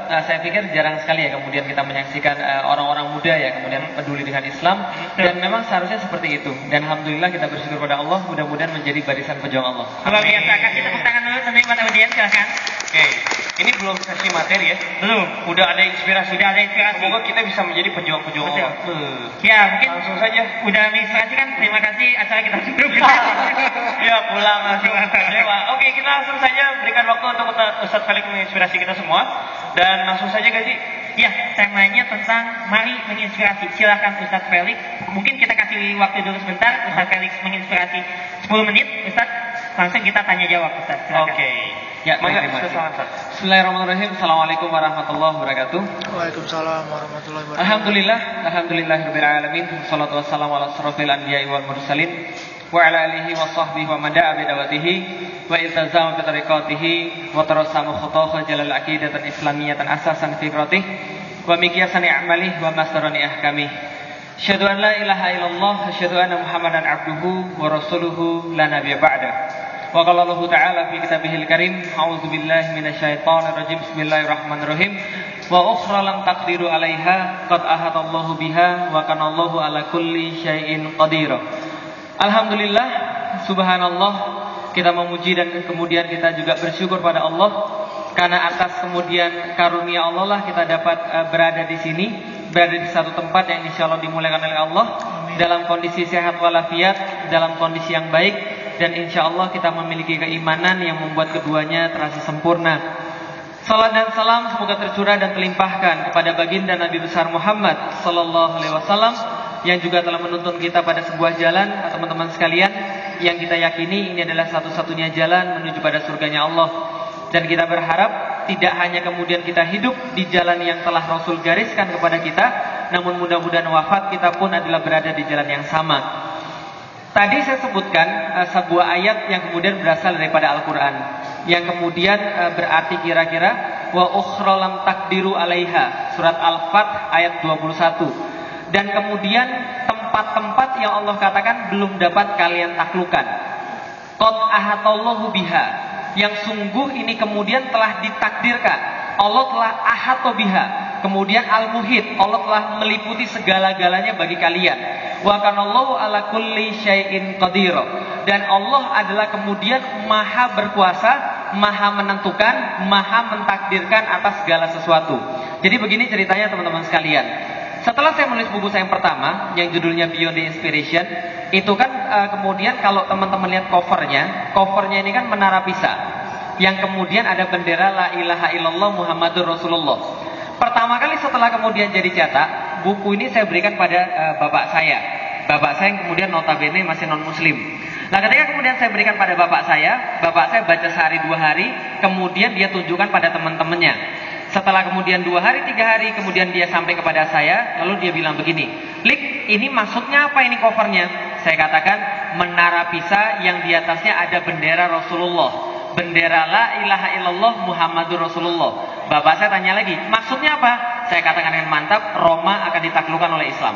Saya pikir jarang sekali ya kemudian kita menyaksikan orang-orang muda ya kemudian peduli dengan Islam, dan memang seharusnya seperti itu. Dan alhamdulillah kita bersyukur pada Allah, mudah-mudahan menjadi barisan pejuang Allah. Luar biasa, kasih tepuk tangan dulu tentunya buat audiens, silakan. Oke, ini belum sesi materi ya? Belum. Udah ada inspirasi. Sudah ada inspirasi. Semoga kita bisa menjadi pejuang-pejuang Betul. Allah. Ya, mungkin Langsung saja. udah menginspirasi kan, terima kasih acara kita sudah. Ya pulang langsung kecewa. Oke, kita langsung saja berikan waktu untuk Ustadz Felix menginspirasi kita semua. Dan langsung saja Gaji. Ya, temanya tentang mari menginspirasi. Silakan Ustadz Felix. Mungkin kita kasih waktu dulu sebentar. Ustadz Felix menginspirasi 10 menit. Ustadz, langsung kita tanya jawab Ustadz. Silakan. Oke. Ya, Maka terima kasih. Ustadz. Bismillahirrahmanirrahim. Assalamualaikum warahmatullahi wabarakatuh. Waalaikumsalam warahmatullahi wabarakatuh. Alhamdulillahirabbil alamin. Wassalatu wassalamu ala asrofil anbiya'i wal mursalin wa ala alihi wa sahbihi wa man da'a bi da'watihi wa iltazama bi tariqatihi wa tarasama khutawah jalal aqidatan islamiyatan asasan fikratihi wa miqyasan i'malih wa masdarani ahkamih. Asyhadu an la ilaha illallah wa asyhadu anna Muhammadan abduhu wa rasuluhu la nabiyya ba'da. Wa qala Allah ta'ala fi kitabihil karim, a'udzu billahi minasyaitonir rajim. Bismillahirrahmanirrahim. Wa ukhra lam taqdiru 'alaiha qad ahadallahu biha wa kana Allahu ala kulli syai'in qadir. Alhamdulillah, subhanallah, kita memuji dan kemudian kita juga bersyukur pada Allah karena atas kemudian karunia Allah lah kita dapat berada di sini, berada di satu tempat yang insyaallah dimuliakan oleh Allah. Amin. Dalam kondisi sehat walafiat, dalam kondisi yang baik, dan insyaallah kita memiliki keimanan yang membuat keduanya terasa sempurna. Salat dan salam semoga tercurah dan terlimpahkan kepada baginda Nabi besar Muhammad sallallahu alaihi wasallam yang juga telah menuntun kita pada sebuah jalan, teman-teman sekalian, yang kita yakini ini adalah satu-satunya jalan menuju pada surganya Allah. Dan kita berharap tidak hanya kemudian kita hidup di jalan yang telah Rasul gariskan kepada kita, namun mudah-mudahan wafat kita pun adalah berada di jalan yang sama. Tadi saya sebutkan sebuah ayat yang kemudian berasal daripada Al-Quran, yang kemudian berarti kira-kira wa ukhra lam taqdiru 'alaiha, surat Al-Fath ayat 21. Dan kemudian tempat-tempat yang Allah katakan belum dapat kalian taklukkan. Qad ahatallahu biha, yang sungguh ini kemudian telah ditakdirkan. Allah telah ahato biha. Kemudian al-muhit, Allah telah meliputi segala-galanya bagi kalian. Wa kanallahu ala kulli syai'in qadir. Dan Allah adalah kemudian maha berkuasa, maha menentukan, maha mentakdirkan atas segala sesuatu. Jadi begini ceritanya teman-teman sekalian. Setelah saya menulis buku saya yang pertama, yang judulnya Beyond the Inspiration, itu kan kemudian kalau teman-teman lihat covernya ini kan menara Pisa, yang kemudian ada bendera La ilaha illallah Muhammadur Rasulullah. Pertama kali setelah kemudian jadi cetak, buku ini saya berikan pada bapak saya. Bapak saya yang kemudian notabene masih non-muslim. Nah, ketika kemudian saya berikan pada bapak saya baca sehari 2 hari, kemudian dia tunjukkan pada teman-temannya. Setelah kemudian 2 hari 3 hari, kemudian dia sampai kepada saya, lalu dia bilang begini, "Lik, ini maksudnya apa ini covernya?" Saya katakan, menara Pisa yang di atasnya ada bendera Rasulullah, bendera La ilaha illallah Muhammadur Rasulullah. Bapak saya tanya lagi, maksudnya apa? Saya katakan dengan mantap, Roma akan ditaklukkan oleh Islam.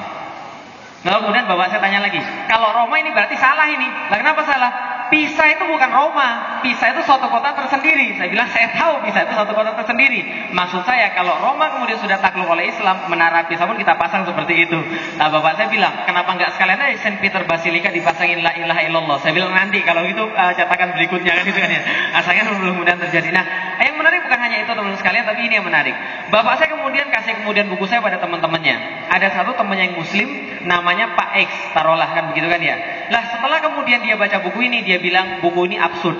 Lalu kemudian bapak saya tanya lagi, kalau Roma ini berarti salah ini. Lah kenapa salah? Pisa itu bukan Roma, Pisa itu suatu kota tersendiri. Saya bilang saya tahu Pisa itu suatu kota tersendiri. Maksud saya kalau Roma kemudian sudah takluk oleh Islam, menara Pisa pun kita pasang seperti itu. Nah, bapak saya bilang, kenapa nggak sekalian aja Saint Peter Basilica dipasangin La ilaha illallah? Saya bilang nanti kalau itu cetakan berikutnya kan gitu kan ya. Asalnya mudah-mudahan terjadi. Nah, yang menarik bukan hanya itu teman-teman sekalian, tapi ini yang menarik. Bapak saya kemudian kasih kemudian buku saya pada teman-temannya. Ada satu temannya yang Muslim, namanya Pak X, taruhlah kan begitu kan ya. Lah setelah kemudian dia baca buku ini, dia bilang buku ini absurd,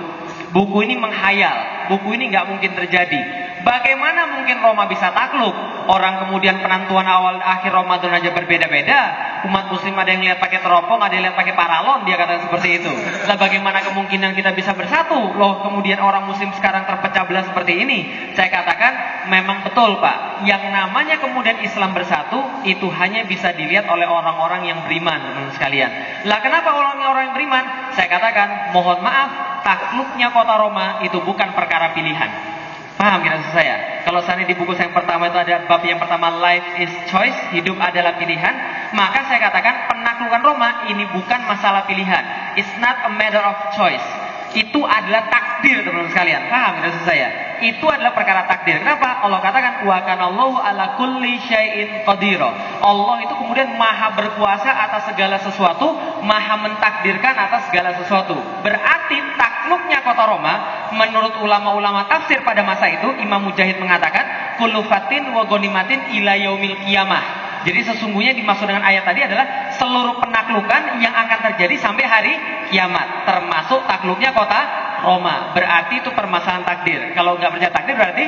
buku ini menghayal, buku ini nggak mungkin terjadi. Bagaimana mungkin Roma bisa takluk? Orang kemudian penentuan awal akhir Ramadan aja berbeda-beda. Umat muslim ada yang lihat pakai teropong, ada yang lihat pakai paralon, dia kata seperti itu. Lah bagaimana kemungkinan kita bisa bersatu? Loh kemudian orang muslim sekarang terpecah belah seperti ini. Saya katakan memang betul Pak. Yang namanya kemudian Islam bersatu itu hanya bisa dilihat oleh orang-orang yang beriman, teman-teman sekalian. Lah kenapa orang-orang yang beriman? Saya katakan mohon maaf, takluknya kota Roma itu bukan perkara pilihan. Paham kira saya? Kalau seandainya di buku saya yang pertama itu ada bab yang pertama life is choice, hidup adalah pilihan, maka saya katakan penaklukan Roma ini bukan masalah pilihan. It's not a matter of choice. Itu adalah takdir takdir teman-teman sekalian. Paham ya maksud saya? Itu adalah perkara takdir. Kenapa? Allah katakan wa kanallahu ala kulli syai'in qadira. Allah itu kemudian maha berkuasa atas segala sesuatu, maha mentakdirkan atas segala sesuatu. Berarti takluknya kota Roma menurut ulama-ulama tafsir pada masa itu, Imam Mujahid mengatakan kullu fatin wa ghanimatin ila yaumil qiyamah. Jadi sesungguhnya dimaksud dengan ayat tadi adalah seluruh penaklukan yang akan terjadi sampai hari kiamat, termasuk takluknya kota Roma. Berarti itu permasalahan takdir. Kalau nggak percaya takdir berarti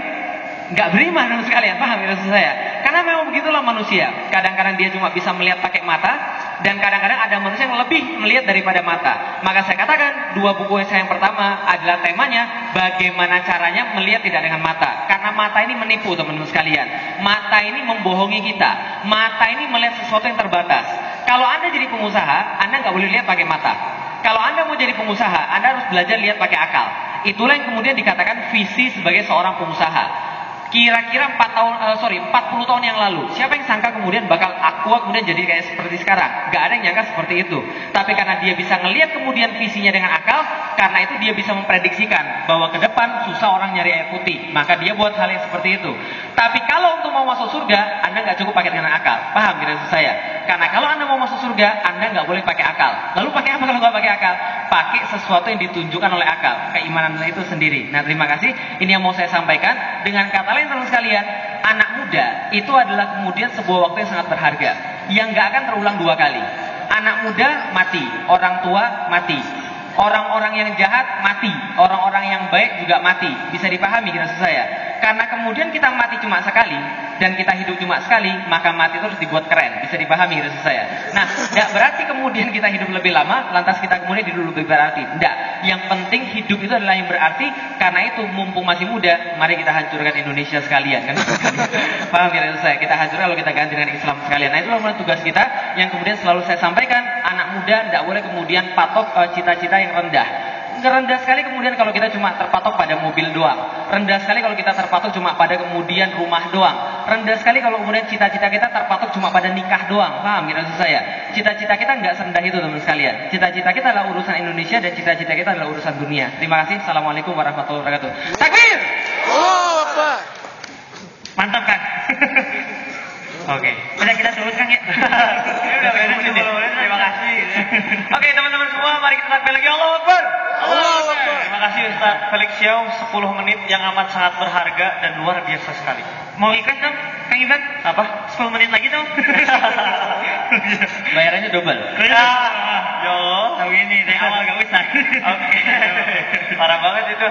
nggak beriman teman sekalian. Paham ya maksud saya? Karena memang begitulah manusia. Kadang-kadang dia cuma bisa melihat pakai mata, dan kadang-kadang ada manusia yang lebih melihat daripada mata. Maka saya katakan dua buku saya yang pertama adalah temanya bagaimana caranya melihat tidak dengan mata. Karena mata ini menipu teman-teman sekalian. Mata ini membohongi kita. Mata ini melihat sesuatu yang terbatas. Kalau Anda jadi pengusaha, Anda nggak boleh lihat pakai mata. Kalau Anda mau jadi pengusaha, Anda harus belajar lihat pakai akal. Itulah yang kemudian dikatakan visi sebagai seorang pengusaha. Kira-kira 40 tahun yang lalu, siapa yang sangka kemudian bakal Aqua kemudian jadi kayak seperti sekarang? Gak ada yang nyangka seperti itu. Tapi karena dia bisa ngelihat kemudian visinya dengan akal, karena itu dia bisa memprediksikan bahwa ke depan susah orang nyari air putih, maka dia buat hal yang seperti itu. Tapi kalau untuk mau masuk surga, Anda nggak cukup pakai dengan akal. Paham gitu saya? Karena kalau Anda mau masuk surga, Anda nggak boleh pakai akal. Lalu pakai apa kalau nggak pakai akal? Pakai sesuatu yang ditunjukkan oleh akal. Keimanan itu sendiri. Nah, terima kasih. Ini yang mau saya sampaikan. Dengan kata lain teman sekalian, anak muda itu adalah kemudian sebuah waktu yang sangat berharga, yang nggak akan terulang dua kali. Anak muda mati, orang tua mati, orang-orang yang jahat mati, orang-orang yang baik juga mati. Bisa dipahami maksud saya? Karena kemudian kita mati cuma sekali dan kita hidup cuma sekali, maka mati itu harus dibuat keren. Bisa dipahami maksud saya? Nah, tidak berarti kemudian kita hidup lebih lama, lantas kita kemudian hidup lebih berarti. Tidak. Yang penting hidup itu adalah yang berarti. Karena itu mumpung masih muda, mari kita hancurkan Indonesia sekalian. Kan? Paham ya maksud saya? Kita hancurkan lalu kita ganti dengan Islam sekalian. Nah, itulah tugas kita yang kemudian selalu saya sampaikan. Anak muda tidak boleh kemudian patok cita-cita yang rendah. Rendah sekali kemudian kalau kita cuma terpatok pada mobil doang. Rendah sekali kalau kita terpatok cuma pada kemudian rumah doang. Rendah sekali kalau kemudian cita-cita kita terpatok cuma pada nikah doang. Paham gitu maksud saya? Cita-cita kita nggak serendah itu teman sekalian. Cita-cita kita adalah urusan Indonesia dan cita-cita kita adalah urusan dunia. Terima kasih. Assalamualaikum warahmatullahi wabarakatuh. Takbir! Oh, apa? Mantap kan? Oke. Udah kita turunkan ya. Udah beres 10 menit. Terima kasih. Oke, teman-teman semua, mari kita takbir lagi. Allahu Akbar. Allahu Akbar. Terima kasih Ustaz Felix Xiao, 10 menit yang amat sangat berharga dan luar biasa sekali. Mau request dong, Kang Ivan? Apa? 10 menit lagi dong. Bayarannya double. Ya Allah. Tahu ini dari awal gak usah. Oke. Parah banget itu.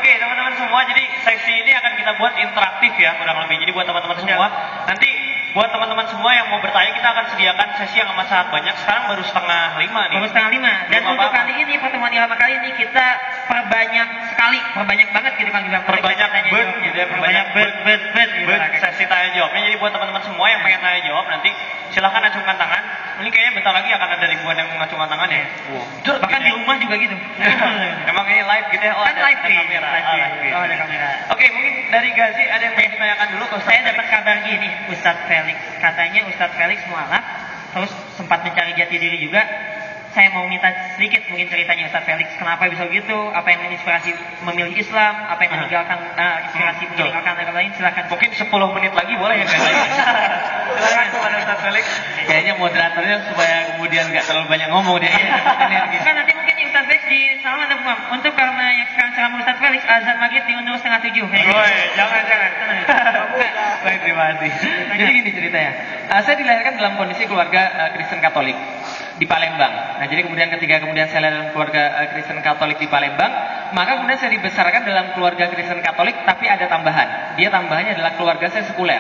Oke, teman-teman semua, jadi sesi ini akan kita buat interaktif ya, kurang lebih. Jadi buat teman-teman semua, nanti buat teman-teman semua yang mau bertanya, kita akan sediakan sesi yang amat sangat banyak. Sekarang baru 4:30 nih. Baru 4:30. Dan Belum untuk apa-apa. kali ini, pertemuan ilmu kali ini kita perbanyak banget gitu Kang Ivan. Perbanyak bird gitu ya, perbanyak bird gitu. sesi tanya jawabnya. Jadi buat teman-teman semua yang pengen tanya jawab, nanti silahkan acungkan tangan. Ini kayaknya bentar lagi akan ada ribuan yang mengacungkan tangan ya. Bahkan di rumah juga gitu. Emang ini live gitu ya? Oh, Kan ada live stream. kamera. Live Oh, stream. live stream. Oh, ada kamera. Oke, mungkin dari Gazi ada yang pengen ditanyakan dulu ke Ustaz Saya Felix. dapat kabar gini, Ustadz Felix. Katanya Ustadz Felix mualaf, terus sempat mencari jati diri juga. Saya mau minta sedikit mungkin ceritanya Ustadz Felix. Kenapa bisa begitu? Apa yang menginspirasi memilih Islam? Apa yang meninggalkan inspirasi Betul. meninggalkan agama lain? Silakan. Mungkin 10 menit lagi boleh ya Gazi? Silakan kepada Ustaz Felix. Kayaknya moderatornya supaya kemudian nggak terlalu banyak ngomong dia. Kan nanti mungkin Ustadz Felix di salam ada paham. Untuk karena yang sekarang ceramah Ustadz Felix, azan maghrib diundur 6:30. Woi, jangan. Baik, terima kasih. Jadi gini ceritanya. Saya dilahirkan dalam kondisi keluarga Kristen Katolik di Palembang. Nah, jadi kemudian ketika saya lahir dalam keluarga Kristen Katolik di Palembang, maka kemudian saya dibesarkan dalam keluarga Kristen Katolik, tapi ada tambahan. Dia tambahannya adalah keluarga saya sekuler.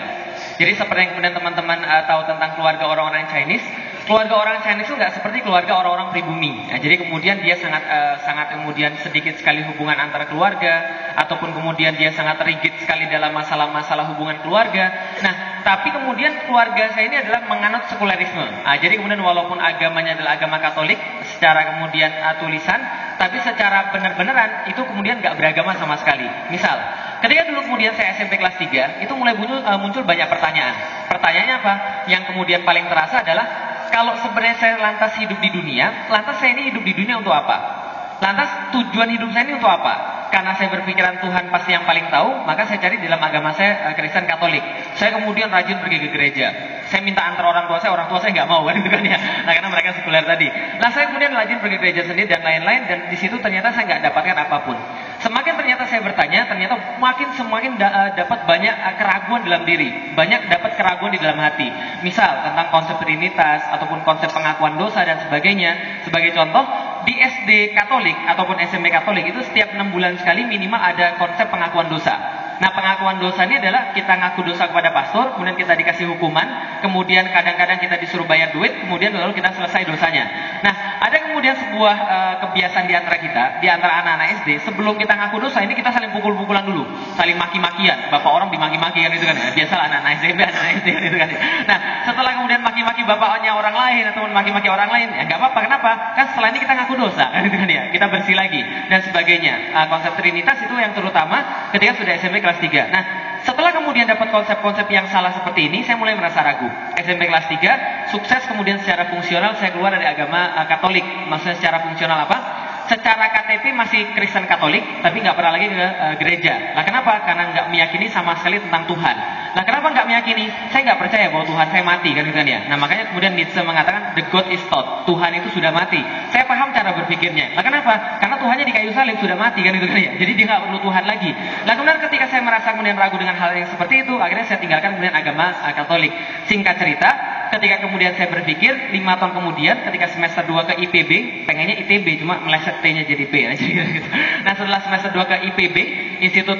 Jadi seperti yang kemudian teman-teman tahu tentang keluarga orang-orang Chinese, keluarga orang Chinese itu nggak seperti keluarga orang-orang pribumi. Nah, jadi kemudian dia sangat kemudian sedikit sekali hubungan antara keluarga, ataupun kemudian dia sangat rigid sekali dalam masalah-masalah hubungan keluarga. Nah, tapi kemudian keluarga saya ini adalah menganut sekulerisme. Nah, jadi kemudian walaupun agamanya adalah agama Katolik secara kemudian tulisan, tapi secara benar-benaran itu kemudian nggak beragama sama sekali. Misal, ketika dulu kemudian saya SMP kelas 3, itu mulai muncul banyak pertanyaan. Pertanyaannya apa? Yang kemudian paling terasa adalah, kalau sebenarnya saya lantas hidup di dunia, lantas saya ini hidup di dunia untuk apa? Lantas tujuan hidup saya ini untuk apa? Karena saya berpikiran Tuhan pasti yang paling tahu, maka saya cari dalam agama saya Kristen Katolik. Saya kemudian rajin pergi ke gereja. Saya minta antar orang tua saya nggak mau kan, gitu kan ya. Nah, karena mereka sekuler tadi. Nah, saya kemudian rajin pergi ke gereja sendiri dan lain-lain, dan di situ ternyata saya nggak dapatkan apapun. Semakin ternyata saya bertanya, ternyata semakin dapat banyak keraguan dalam diri, banyak dapat keraguan di dalam hati. Misal tentang konsep trinitas ataupun konsep pengakuan dosa dan sebagainya. Sebagai contoh, di SD Katolik ataupun SMP Katolik itu setiap 6 bulan sekali minimal ada konsep pengakuan dosa. Nah, pengakuan dosa ini adalah kita ngaku dosa kepada pastor, kemudian kita dikasih hukuman, kemudian kadang-kadang kita disuruh bayar duit, kemudian lalu kita selesai dosanya. Nah, ada kemudian sebuah kebiasaan di antara kita, di antara anak-anak SD, sebelum kita ngaku dosa ini kita saling pukul-pukulan dulu, saling maki-makian. Bapak orang dimaki-maki kan itu kan ya. Biasalah anak-anak SMP, anak-anak SD kan itu kan ya. Nah, setelah kemudian maki-maki bapaknya orang lain atau maki-maki orang lain, ya nggak apa-apa. Kenapa? Kan setelah ini kita ngaku dosa kan itu kan ya. Kita bersih lagi dan sebagainya. Konsep trinitas itu yang terutama ketika sudah SMP kelas 3. Nah, setelah kemudian dapat konsep-konsep yang salah seperti ini, saya mulai merasa ragu. SMP kelas 3, sukses kemudian secara fungsional saya keluar dari agama Katolik. Maksudnya secara fungsional apa? Secara KTP masih Kristen Katolik, tapi nggak pernah lagi ke gereja. Nah, kenapa? Karena nggak meyakini sama sekali tentang Tuhan. Nah, kenapa nggak meyakini? Saya nggak percaya bahwa Tuhan saya mati kan ya. Nah, makanya kemudian Nietzsche mengatakan the God is dead. Tuhan itu sudah mati. Saya paham cara berpikirnya. Nah, kenapa? Karena Tuhannya di kayu salib sudah mati kan ya. Jadi dia nggak perlu Tuhan lagi. Nah, kemudian ketika saya merasa kemudian ragu dengan hal yang seperti itu, akhirnya saya tinggalkan kemudian agama Katolik. Singkat cerita, ketika kemudian saya berpikir 5 tahun kemudian ketika semester 2 ke IPB, pengennya ITB cuma meleset T-nya jadi P ya, gitu. Nah, setelah semester 2 ke IPB, Institut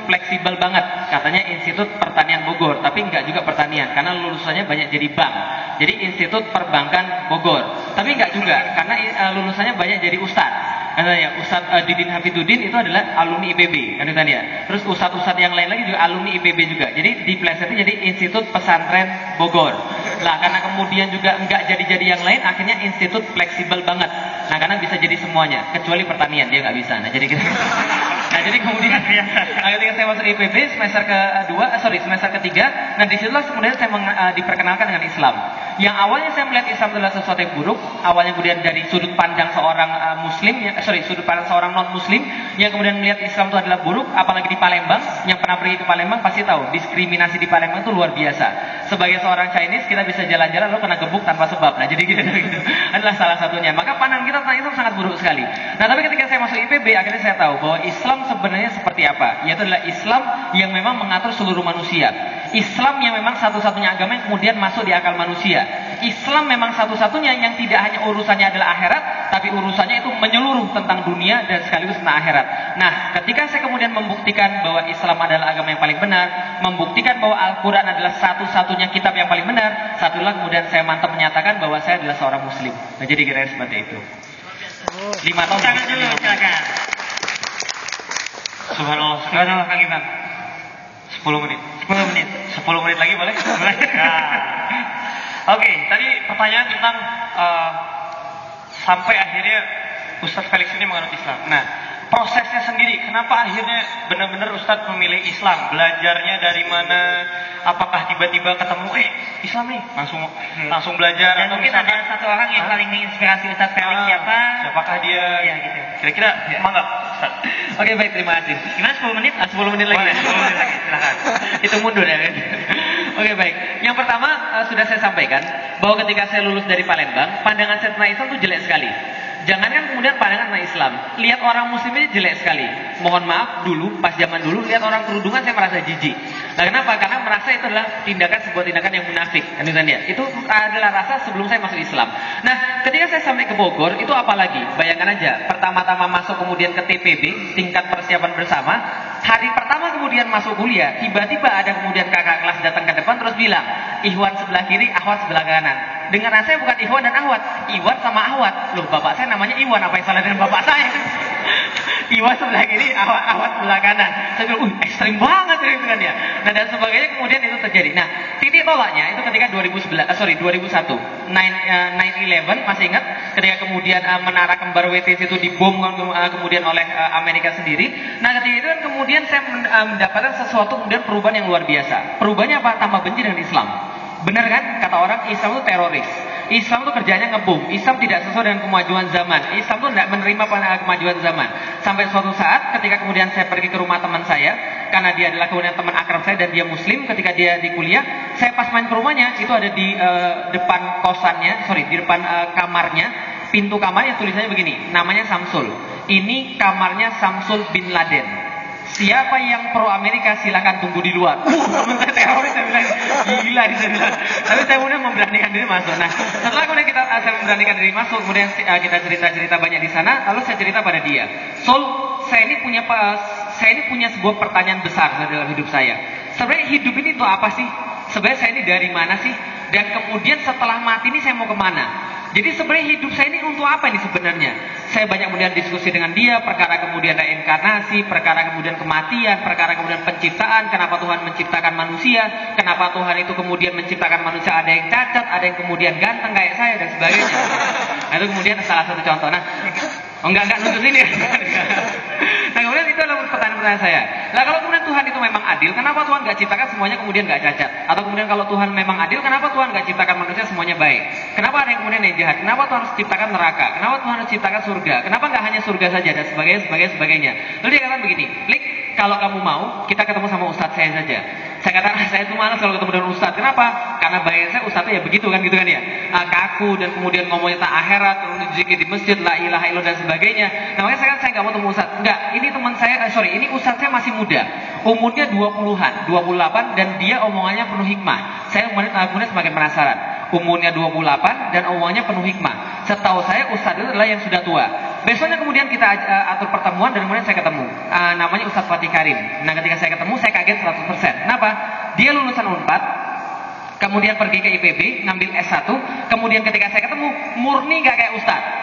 fleksibel banget, katanya Institut Pertanian Bogor, tapi enggak juga pertanian karena lulusannya banyak jadi bank. Jadi Institut Perbankan Bogor, tapi enggak juga karena lulusannya banyak jadi ustadz. Katanya Ustadz Didin Hafidudin itu adalah alumni IPB kan ya. Terus ustadz-ustadz yang lain lagi juga alumni IPB juga. Jadi diplesetnya jadi Institut Pesantren Bogor. Nah, karena kemudian juga enggak jadi-jadi yang lain, akhirnya institut fleksibel banget. Nah, karena bisa jadi semuanya kecuali pertanian dia nggak bisa. Nah, jadi kemudian ketika saya masuk IPB semester ketiga, nah disitulah kemudian saya diperkenalkan dengan Islam. Yang awalnya saya melihat Islam adalah sesuatu yang buruk, awalnya kemudian dari sudut pandang seorang sudut pandang seorang non Muslim yang kemudian melihat Islam itu adalah buruk, apalagi di Palembang. Yang pernah pergi ke Palembang pasti tahu diskriminasi di Palembang itu luar biasa. Sebagai seorang Chinese kita bisa jalan-jalan lalu kena gebuk tanpa sebab. Nah, jadi gitu adalah salah satunya. Maka pandangan kita tentang Islam sangat buruk sekali. Nah, tapi ketika saya masuk IPB akhirnya saya tahu bahwa Islam sebenarnya seperti apa. Yaitu adalah Islam yang memang mengatur seluruh manusia. Islam yang memang satu-satunya agama yang kemudian masuk di akal manusia. Islam memang satu-satunya yang tidak hanya urusannya adalah akhirat, tapi urusannya itu menyeluruh tentang dunia dan sekaligus tentang akhirat. Nah, ketika saya kemudian membuktikan bahwa Islam adalah agama yang paling benar, membuktikan bahwa Al-Quran adalah satu-satunya kitab yang paling benar, satulah kemudian saya mantap menyatakan bahwa saya adalah seorang Muslim. Nah, jadi kira-kira seperti itu. 5 tahun. Tangan dulu, silakan. Subhanallah, Kang Ivan. 10 menit. 10 menit lagi boleh? Boleh. Oke, tadi pertanyaan tentang sampai akhirnya Ustadz Felix ini menganut Islam. Nah, prosesnya sendiri, kenapa akhirnya benar-benar Ustadz memilih Islam? Belajarnya dari mana? Apakah tiba-tiba ketemu, Islam nih, langsung belajar? Dan atau mungkin ada satu orang yang paling menginspirasi Ustadz Felix siapakah dia? Ya, gitu. Kira-kira, mangga Ustadz. Oke, baik, terima kasih. Gimana 10 menit? 10 menit lagi. Boleh, 10 menit lagi, silakan. Itu mundur ya. Oke, baik. Yang pertama sudah saya sampaikan bahwa ketika saya lulus dari Palembang, pandangan saya tentang Islam itu jelek sekali. Jangankan kemudian pandangan tentang Islam, lihat orang Muslim ini jelek sekali. Mohon maaf, dulu pas zaman dulu lihat orang kerudungan saya merasa jijik. Nah, kenapa? Karena merasa itu adalah sebuah tindakan yang munafik. Itu adalah rasa sebelum saya masuk Islam. Nah, ketika saya sampai ke Bogor, itu apalagi? Bayangkan aja, pertama-tama masuk kemudian ke TPB, tingkat persiapan bersama. Hari pertama kemudian masuk kuliah, tiba-tiba ada kemudian kakak kelas datang ke depan terus bilang, Ikhwan sebelah kiri, Ahwat sebelah kanan. Dengan saya bukan Ikhwan dan Ahwat, Iwan sama Ahwat. Loh, bapak saya namanya Iwan, apa yang salah dengan bapak saya? Iwan sebelah kiri, Ahwat sebelah kanan. Saya bilang, ekstrim banget gitu kan ya. Nah, dan sebagainya kemudian itu terjadi. Nah, titik tolaknya itu ketika 2001, 9/11 masih ingat ketika kemudian menara kembar WTC itu dibom kemudian oleh Amerika sendiri. Nah, ketika itu kan kemudian saya mendapatkan sesuatu kemudian perubahan yang luar biasa. Perubahannya apa? Tambah benci dengan Islam. Benar kan? Kata orang Islam itu teroris. Islam tuh kerjanya ngebom. Islam tidak sesuai dengan kemajuan zaman. Islam tuh tidak menerima kemajuan zaman. Sampai suatu saat ketika kemudian saya pergi ke rumah teman saya, karena dia adalah kemudian teman akrab saya dan dia muslim, ketika dia di kuliah, saya pas main ke rumahnya, itu ada di depan kosannya, di depan kamarnya, pintu kamarnya tulisannya begini, namanya Samsul. Ini kamarnya Samsul bin Laden. Siapa yang pro Amerika silakan tunggu di luar. Teman saya teroris, saya bilang gila dia bilang. Tapi saya kemudian memberanikan diri masuk. Nah, setelah kemudian saya memberanikan diri masuk, kemudian kita cerita-cerita banyak di sana, lalu saya cerita pada dia. Saya ini punya sebuah pertanyaan besar dalam hidup saya. Sebenarnya hidup ini tuh apa sih? Sebenarnya saya ini dari mana sih? Dan kemudian setelah mati ini saya mau kemana? Jadi sebenarnya hidup saya ini untuk apa ini sebenarnya? Saya banyak kemudian diskusi dengan dia, perkara kemudian reinkarnasi, perkara kemudian kematian, perkara kemudian penciptaan, kenapa Tuhan menciptakan manusia, kenapa Tuhan itu kemudian menciptakan manusia ada yang cacat, ada yang kemudian ganteng kayak saya dan sebagainya. Nah, itu kemudian salah satu contoh. Nah, enggak nuntut ini ya. Nah, kemudian itu adalah pertanyaan saya. Nah, kalau kemudian Tuhan itu memang adil, kenapa Tuhan nggak ciptakan semuanya kemudian nggak cacat? Atau kemudian kalau Tuhan memang adil, kenapa Tuhan nggak ciptakan manusia semuanya baik? Kenapa ada yang kemudian yang jahat? Kenapa Tuhan harus ciptakan neraka? Kenapa Tuhan harus ciptakan surga? Kenapa nggak hanya surga saja dan sebagainya? Lalu dia katakan begini, Lik, kalau kamu mau, kita ketemu sama ustadz saya saja. Saya katakan, saya itu malas kalau ketemu dengan ustadz. Kenapa? Karena bayangan saya ustadznya ya begitu kan ya. Kaku dan kemudian ngomongnya tentang akhirat, kemudian zikir di masjid, la ilaha illallah dan sebagainya. Nah, makanya saya nggak mau ketemu ustadz. Enggak, ini teman saya, ini ustadz saya masih muda. Umurnya 20-an, 28 dan dia omongannya penuh hikmah. Saya kemudian semakin penasaran. Umurnya 28 dan omongannya penuh hikmah. Setahu saya ustadz itu adalah yang sudah tua. Besoknya kemudian kita atur pertemuan dan kemudian saya ketemu. Namanya Ustadz Fatih Karim. Nah, ketika saya ketemu saya kaget 100%. Kenapa? Dia lulusan Unpad, kemudian pergi ke IPB, ngambil S1, kemudian ketika saya ketemu, murni gak kayak Ustadz.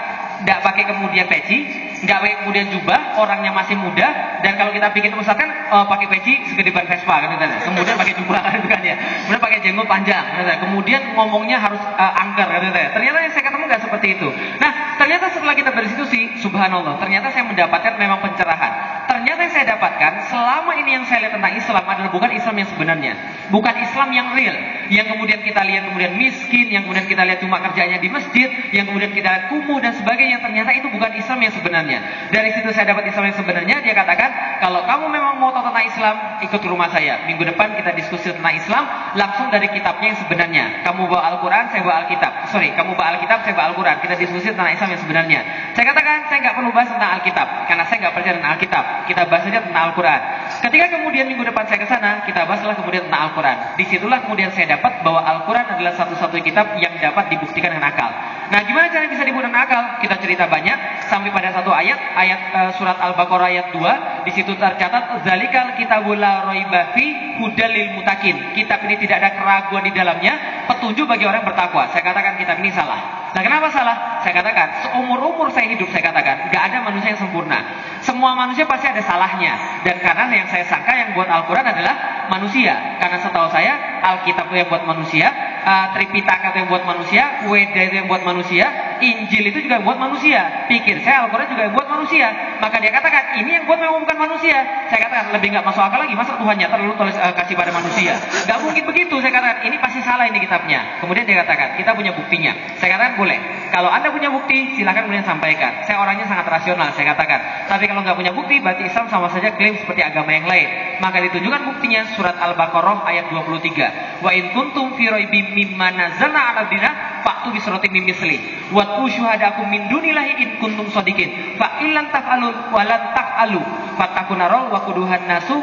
Nggak pakai kemudian peci, nggak pakai kemudian jubah, orangnya masih muda, dan kalau kita bikin Ustadz kan pakai peci segede ban Vespa kan, kemudian pakai jubah kan, kemudian pakai jenggot panjang, kemudian ngomongnya harus angker kan. Ternyata yang saya ketemu nggak seperti itu. Nah, ternyata setelah kita berdiskusi, subhanallah, ternyata saya mendapatkan memang pencerahan. Ternyata yang saya dapatkan selama ini yang saya lihat tentang Islam adalah bukan Islam yang sebenarnya, bukan Islam yang real, yang kemudian kita lihat kemudian miskin, yang kemudian kita lihat cuma kerjanya di masjid, yang kemudian kita lihat kumuh dan sebagainya. Ternyata itu bukan Islam yang sebenarnya. Dari situ saya dapat Islam yang sebenarnya. Dia katakan, kalau kamu memang mau tahu tentang Islam, ikut ke rumah saya. Minggu depan kita diskusi tentang Islam langsung dari kitabnya yang sebenarnya. Kamu bawa Al-Quran, saya bawa Alkitab. Kamu bawa Alkitab, saya bawa Al-Quran. Kita diskusi tentang Islam yang sebenarnya. Saya katakan, saya nggak perlu bahas tentang Alkitab karena saya nggak percaya dengan Alkitab. Kita bahas saja tentang Al-Quran. Ketika kemudian minggu depan saya ke sana, kita bahaslah kemudian tentang Al-Quran. Disitulah kemudian saya dapat bahwa Al-Quran adalah satu-satunya kitab yang dapat dibuktikan dengan akal. Nah, gimana cara bisa dibuktikan dengan akal? Kita cerita banyak sampai pada satu ayat surat Al-Baqarah ayat 2. Di situ tercatat, zalikal kitabul la raiba fi hudal lil muttaqin. Kitab ini tidak ada keraguan di dalamnya, petunjuk bagi orang bertakwa. Saya katakan kitab ini salah. Nah, kenapa salah? Saya katakan, seumur-umur saya hidup, saya katakan, gak ada manusia yang sempurna. Semua manusia pasti ada salahnya. Dan karena yang saya sangka yang buat Al-Quran adalah manusia. Karena setahu saya, Alkitab itu yang buat manusia, Tripitaka itu yang buat manusia, Weda itu yang buat manusia, Injil itu juga yang buat manusia. Pikir saya Al-Quran juga yang buat manusia. Maka dia katakan, ini yang buat memang bukan manusia. Saya katakan, lebih gak masuk akal lagi, masa Tuhan nyata lalu tulis kasih pada manusia. Gak mungkin begitu. Saya katakan, ini pasti salah ini kitabnya. Kemudian dia katakan, kita punya buktinya. Saya katakan, boleh. Kalau Anda punya bukti, silakan kemudian sampaikan. Saya orangnya sangat rasional, saya katakan. Tapi kalau nggak punya bukti, berarti Islam sama saja klaim seperti agama yang lain. Maka ditunjukkan buktinya surat Al-Baqarah ayat 23. Wa in kuntum fi raibim mimma nazzalna 'ala abdina fa'tu bi suratin min misli. Wa tusyhadakum min dunillahi in kuntum shadiqin. Fa illam taf'alu wa lan taf'alu fattakunarul wa quduhan nasu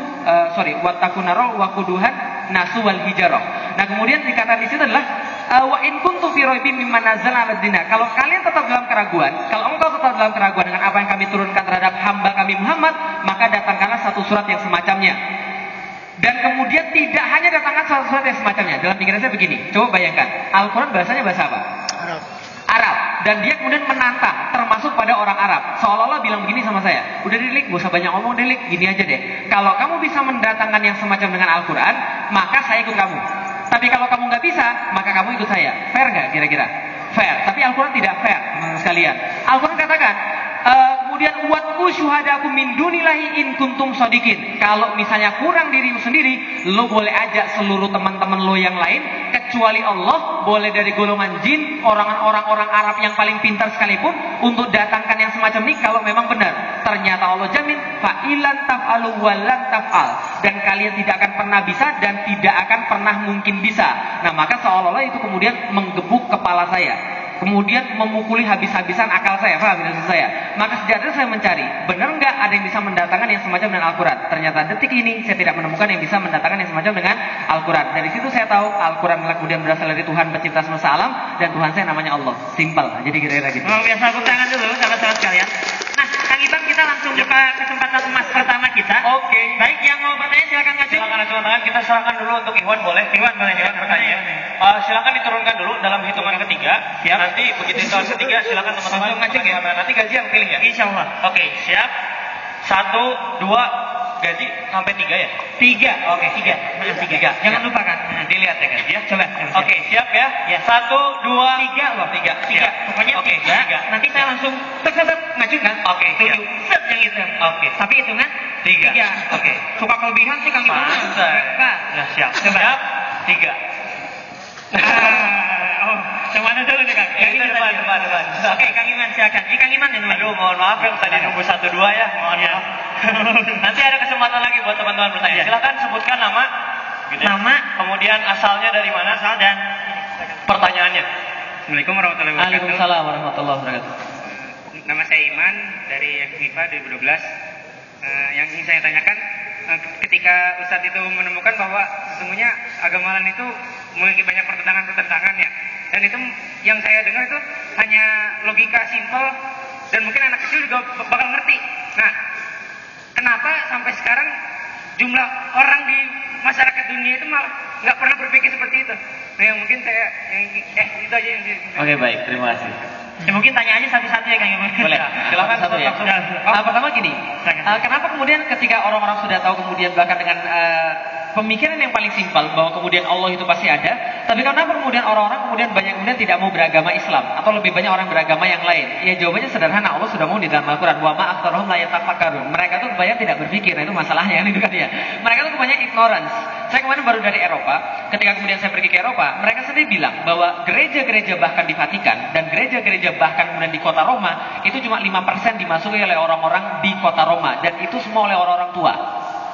wattakunarul wa quduhan nasu wal hijarah. Nah, kemudian dikatakan di situ adalah wa in kuntum fi raibim mimma nazzalna 'ala abdina. Kalau kalian tetap dalam keraguan, kalau engkau tetap dalam keraguan dengan apa yang kami turunkan terhadap hamba kami Muhammad, maka datangkanlah satu surat yang semacamnya. Dan kemudian tidak hanya datangkan satu surat yang semacamnya. Dalam pikiran saya begini, coba bayangkan, Al-Quran bahasanya bahasa apa? Arab. Dan dia kemudian menantang, termasuk pada orang Arab. Seolah-olah bilang begini sama saya, udah Delik, gak usah banyak ngomong Delik, gini aja deh. Kalau kamu bisa mendatangkan yang semacam dengan Al-Quran, maka saya ikut kamu. Tapi kalau kamu nggak bisa, maka kamu ikut saya. Fair nggak kira-kira? Fair. Tapi Al-Quran tidak fair, teman-teman sekalian. Al-Quran katakan, kemudian watku syuhadakum min dunillahi in kuntum shadiqin. Kalau misalnya kurang dirimu sendiri, lo boleh ajak seluruh teman-teman lo yang lain, kecuali Allah, boleh dari golongan jin, orang-orang Arab yang paling pintar sekalipun untuk datangkan yang semacam ini kalau memang benar. Ternyata Allah jamin fa'ilan taf'alu walan taf'al, dan kalian tidak akan pernah bisa dan tidak akan pernah mungkin bisa. Nah, maka seolah-olah itu kemudian menggebuk kepala saya, kemudian memukuli habis-habisan akal saya, paham maksud saya? Maka sejak itu saya mencari, benar nggak ada yang bisa mendatangkan yang semacam dengan Al-Quran? Ternyata detik ini saya tidak menemukan yang bisa mendatangkan yang semacam dengan Al-Quran. Dari situ saya tahu Al-Quran kemudian berasal dari Tuhan pencipta semesta alam, dan Tuhan saya namanya Allah. Simpel. Jadi kira-kira gitu. Oh, biasa aku tangan dulu sahabat-sahabat sekalian. Nah, Kang Ibang, kita langsung buka kesempatan emas pertama kita. Oke. Baik, yang mau bertanya silakan ngaju. Silakan acungkan tangan. Kita serahkan dulu untuk Iwan, boleh? Iwan, boleh. Iwan bertanya. Silakan diturunkan dulu dalam hitungan ketiga. Siap. Nanti begitu hitungan ketiga, silakan teman-teman Langsung ngacung ya? Nanti gaji yang pilih ya. Insya Allah. Oke, siap. 1, 2, gaji sampai 3 ya? 3. Oke, 3. 3. Jangan lupa kan. Dilihat ya gaji ya. Coba. Oke, siap ya? Ya. 1, 2, 3 loh. 3. 3. Pokoknya Oke, 3. Nanti saya langsung tek ngaju kan. Oke, siap. Tujuh. Set yang itu. Oke. Tapi hitungan 3. Oke. Suka kelebihan sih Kang Ibang. Nah, siap. Coba. Siap. 3. Oh, yang mana dulu nih Kang? Yang ini depan, tadi. depan. Oke, Kang Iman silakan. Ini Kang Iman yang dulu. Aduh, mohon maaf yang tadi nunggu 1, 2 ya. Mohon maaf. Nanti ada kesempatan lagi buat teman-teman bertanya. Iya. Silakan sebutkan nama, gitu ya. Nama, kemudian asalnya dari mana, asal dan pertanyaannya. Assalamualaikum warahmatullahi wabarakatuh. Waalaikumsalam warahmatullahi wabarakatuh. Nama saya Iman dari FIFA 2012. Yang ingin saya tanyakan, ketika Ustadz itu menemukan bahwa sesungguhnya agama lain itu memiliki banyak pertentangan ya, dan itu yang saya dengar itu hanya logika simpel dan mungkin anak kecil juga bakal ngerti. Nah, kenapa sampai sekarang jumlah orang di masyarakat dunia itu malah nggak pernah berpikir seperti itu? Nah, yang mungkin saya itu aja yang Oke, baik, terima kasih. Ya, mungkin tanya aja satu-satu ya Kang Iman. Boleh, silakan satu ya. Pertama gini, Silakan. kenapa kemudian ketika orang-orang sudah tahu kemudian bahkan dengan pemikiran yang paling simpel bahwa kemudian Allah itu pasti ada, tapi kenapa kemudian orang-orang kemudian banyak kemudian tidak mau beragama Islam atau lebih banyak orang beragama yang lain? Ya jawabannya sederhana, Allah sudah mau di dalam Al-Quran, wa ma aktsarahum la yatafakkarun. Mereka tuh kebanyakan tidak berpikir, itu masalahnya itu kan ya. Mereka tuh kebanyakan ignorance. Saya kemarin baru dari Eropa, ketika kemudian saya pergi ke Eropa, mereka sendiri bilang bahwa gereja-gereja bahkan di Vatikan dan gereja-gereja bahkan kemudian di kota Roma itu cuma 5% dimasuki oleh orang-orang di kota Roma, dan itu semua oleh orang-orang tua.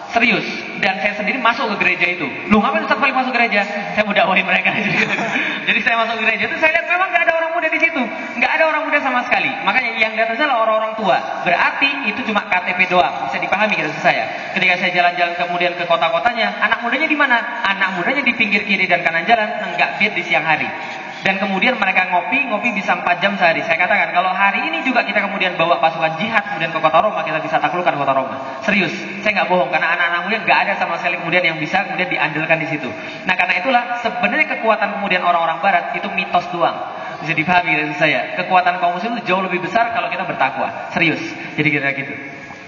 Serius. Dan saya sendiri masuk ke gereja itu. Lu ngapain Ustaz paling masuk gereja? Saya mau dakwahin mereka. Jadi saya masuk ke gereja itu, saya lihat memang nggak ada orang muda di situ, nggak ada orang muda sama sekali. Makanya yang datang adalah orang-orang tua. Berarti itu cuma KTP doang. Bisa dipahami gitu saya. Ketika saya jalan-jalan kemudian ke kota-kotanya, anak mudanya di mana? Anak mudanya di pinggir kiri dan kanan jalan, nggak beat di siang hari. Dan kemudian mereka ngopi bisa 4 jam sehari. Saya katakan kalau hari ini juga kita kemudian bawa pasukan jihad kemudian ke kota Roma, kita bisa taklukkan kota Roma. Serius, saya nggak bohong, karena anak-anak muda nggak ada sama sekali kemudian yang bisa kemudian diandalkan di situ. Nah, karena itulah sebenarnya kekuatan kemudian orang-orang Barat itu mitos doang. Bisa dipahami dari saya. Kekuatan kaum muslim itu jauh lebih besar kalau kita bertakwa. Serius. Jadi kira gitu.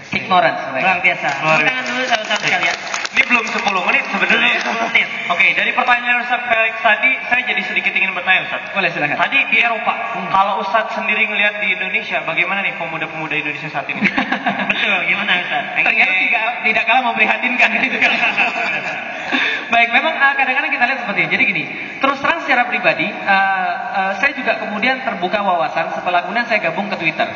Ignorance. Luar biasa. Tangan dulu satu-satu kalian. Ini belum 10 menit sebenarnya. 10 menit. Oke, dari pertanyaan Ustaz Felix tadi, saya jadi sedikit ingin bertanya Ustaz. Boleh, silakan. Tadi di Eropa, kalau Ustaz sendiri ngelihat di Indonesia, bagaimana nih pemuda-pemuda Indonesia saat ini? Betul, gimana Ustaz? Ternyata tidak kalah memprihatinkan gitu kan. Baik, memang kadang-kadang kita lihat seperti ini. Jadi gini, terus terang secara pribadi, saya juga kemudian terbuka wawasan setelah kemudian saya gabung ke Twitter.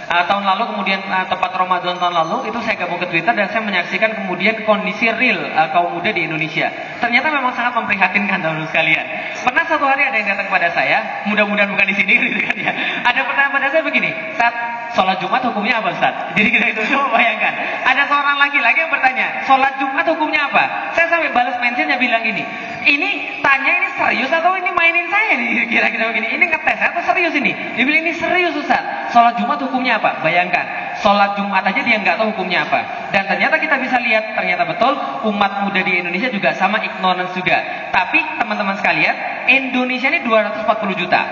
Tahun lalu kemudian tepat Ramadan tahun lalu itu saya gabung ke Twitter dan saya menyaksikan kemudian kondisi real kaum muda di Indonesia. Ternyata memang sangat memprihatinkan teman-teman sekalian. Pernah satu hari ada yang datang kepada saya, mudah-mudahan bukan di sini gitu kan ya. Ada pertanyaan pada saya begini, saat sholat Jumat hukumnya apa Ustaz? Jadi kita itu coba bayangkan. Ada seorang laki-laki yang bertanya, sholat Jumat hukumnya apa? Saya sampai balas mentionnya bilang ini tanya ini serius atau ini mainin saya nih, kira-kira begini. Ini ngetes atau serius ini? Dia bilang ini serius Ustaz. Sholat Jumat hukumnya apa? Bayangkan, sholat Jumat aja dia nggak tahu hukumnya apa. Dan ternyata kita bisa lihat, ternyata betul umat muda di Indonesia juga sama ignorance juga. Tapi teman-teman sekalian, Indonesia ini 240 juta.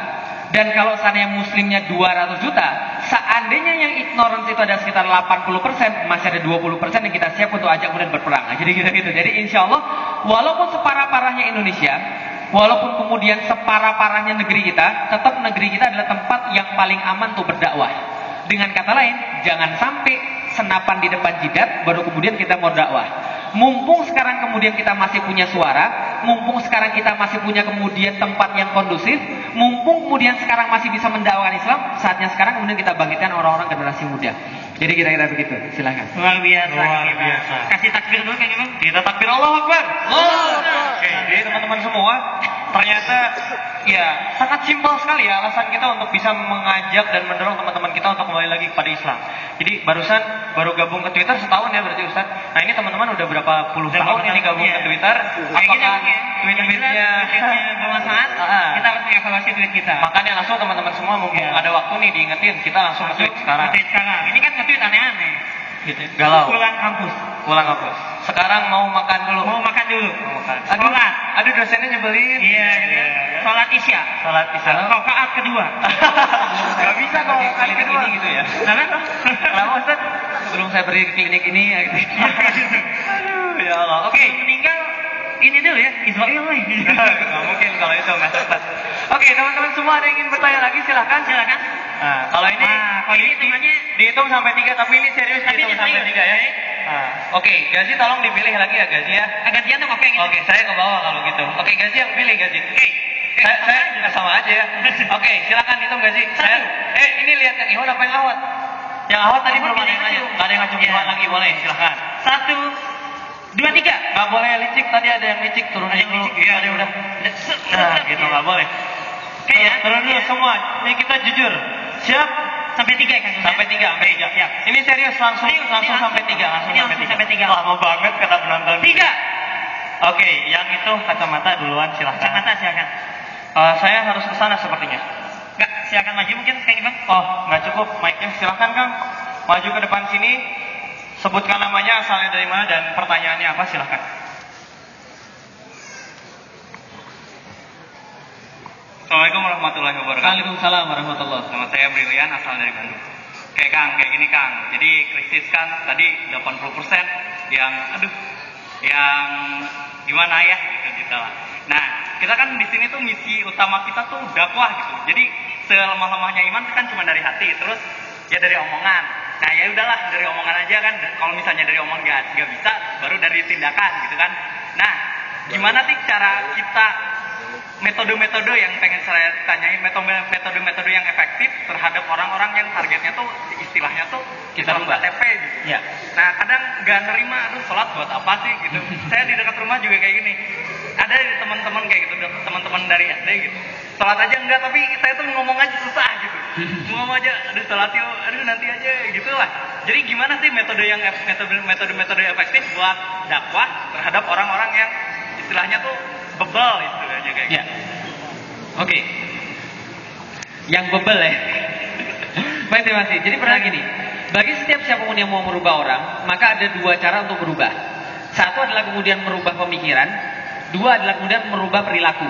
Dan kalau seandainya muslimnya 200 juta, seandainya yang ignorance itu ada sekitar 80%, masih ada 20% yang kita siap untuk ajak kemudian berperang. Nah, jadi gitu. Jadi insya Allah, walaupun separah-parahnya Indonesia, walaupun kemudian separah-parahnya negeri kita, tetap negeri kita adalah tempat yang paling aman untuk berdakwah. Dengan kata lain, jangan sampai senapan di depan jidat, baru kemudian kita mau dakwah. Mumpung sekarang kemudian kita masih punya suara, mumpung sekarang kita masih punya kemudian tempat yang kondusif, mumpung kemudian sekarang masih bisa mendakwakan Islam, saatnya sekarang kemudian kita bangkitkan orang-orang generasi muda. Jadi kira-kira begitu, silahkan. Luar biasa. Luar biasa. Kasih takbir dulu Kang Imam. Kita takbir Allahu Akbar. Allahu Akbar. Oke, jadi teman-teman semua, ternyata ya sangat simpel sekali ya alasan kita untuk bisa mengajak dan mendorong teman-teman kita untuk kembali lagi kepada Islam. Jadi baru gabung ke Twitter setahun ya berarti Ustaz. Nah ini teman-teman udah berapa puluh tahun ini gabung ke Twitter. Apakah tweet-tweetnya bermanfaat? Kita harus mengevaluasi tweet kita. Makanya langsung teman-teman semua mumpung ada waktu nih diingetin, kita langsung nge-tweet sekarang. Nge-tweet sekarang. Ini kan nge-tweet aneh-aneh. Gitu. Galau. Pulang kampus. Pulang kampus. Sekarang mau makan dulu. Mau makan dulu. Mau makan. Sholat. Aduh dosennya nyebelin. Iya. Sholat isya. Sholat isya. Rakaat kedua. Gak bisa kalau kali kedua ini gitu ya. Kenapa Ustaz? Sebelum saya pergi ke klinik ini ya gitu. Aduh, ya Allah. Oke. Meninggal ini dulu ya, Israel nih. Gak mungkin kalau itu nggak sempat. Oke, teman-teman semua ada yang ingin bertanya lagi silakan. Nah, kalau ini hitungannya dihitung sampai 3, tapi ini serius dihitung sampai 3 ya. Nah, oke, Gazi tolong dipilih lagi ya Gazi ya. gantian dong oke. Oke, saya ke bawah kalau gitu. Oke, Gazi yang pilih Gazi. Saya sama aja ya. Oke, silakan hitung Gazi. Saya ini lihat yang Iwan apa yang Awat? Yang Awat tadi belum ada yang ngacung. Nggak ada yang ngacung Iwan lagi, boleh silakan. 1, 2, 3. Nggak boleh licik, tadi ada yang licik, turunin dulu. Iya, udah. Nah, gitu nggak boleh. Oke ya. Turun dulu semua. Ini kita jujur. Siap? Sampai 3 kan? Sampai 3, sampai 3. Ya. Ini serius langsung sampai 3, Ini langsung sampai 3. Lama banget kata penonton. 3. Oke, yang itu kacamata duluan silahkan. Kacamata silakan. Saya harus ke sana sepertinya. Enggak, silakan maju mungkin Kang Imam. Oh, nggak cukup mic-nya. Silahkan Kang. Maju ke depan sini. Sebutkan namanya, asalnya dari mana dan pertanyaannya apa, silahkan. Assalamualaikum warahmatullahi wabarakatuh. Waalaikumsalam warahmatullahi wabarakatuh. Nama saya Brilian, asal dari Bandung. Oke Kang, kayak gini Kang. Jadi krisis kan tadi 80% yang yang gimana ya gitu lah. Nah, kita kan di sini tuh misi utama kita tuh dakwah gitu. Jadi selemah-lemahnya iman kan cuma dari hati, terus ya dari omongan. Nah ya udahlah dari omongan aja kan. Kalau misalnya dari omongan nggak bisa, baru dari tindakan gitu kan. Nah, gimana sih cara kita metode-metode yang pengen saya tanyain, metode-metode yang efektif terhadap orang-orang yang targetnya tuh istilahnya tuh Kita rubah. KTP gitu. Ya. Nah kadang nggak nerima, aduh sholat buat apa sih gitu. Saya di dekat rumah juga kayak gini. Ada teman-teman kayak gitu, teman-teman dari SD gitu. Sholat aja enggak, tapi saya tuh ngomong aja susah gitu. Ngomong aja, aduh sholat yuk, aduh nanti aja gitu lah. Jadi gimana sih metode efektif buat dakwah terhadap orang-orang yang istilahnya tuh bebel istilahnya kayak gitu. Ya. Oke. Yang bebel ya. Baik, terima kasih. Jadi pernah gini, bagi setiap siapapun yang mau merubah orang, maka ada 2 cara untuk berubah. Satu adalah kemudian merubah pemikiran, 2 adalah kemudian merubah perilaku.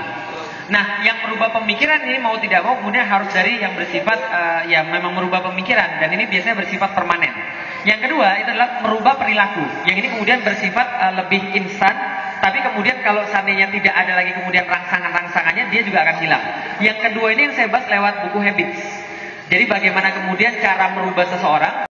Nah, yang merubah pemikiran ini mau tidak mau kemudian harus dari yang bersifat ya memang merubah pemikiran, dan ini biasanya bersifat permanen. Yang kedua itu adalah merubah perilaku, yang ini kemudian bersifat lebih instan, tapi kemudian kalau seandainya tidak ada lagi kemudian rangsangan-rangsangannya, dia juga akan hilang. Yang kedua ini yang saya bahas lewat buku Habits. Jadi bagaimana kemudian cara merubah seseorang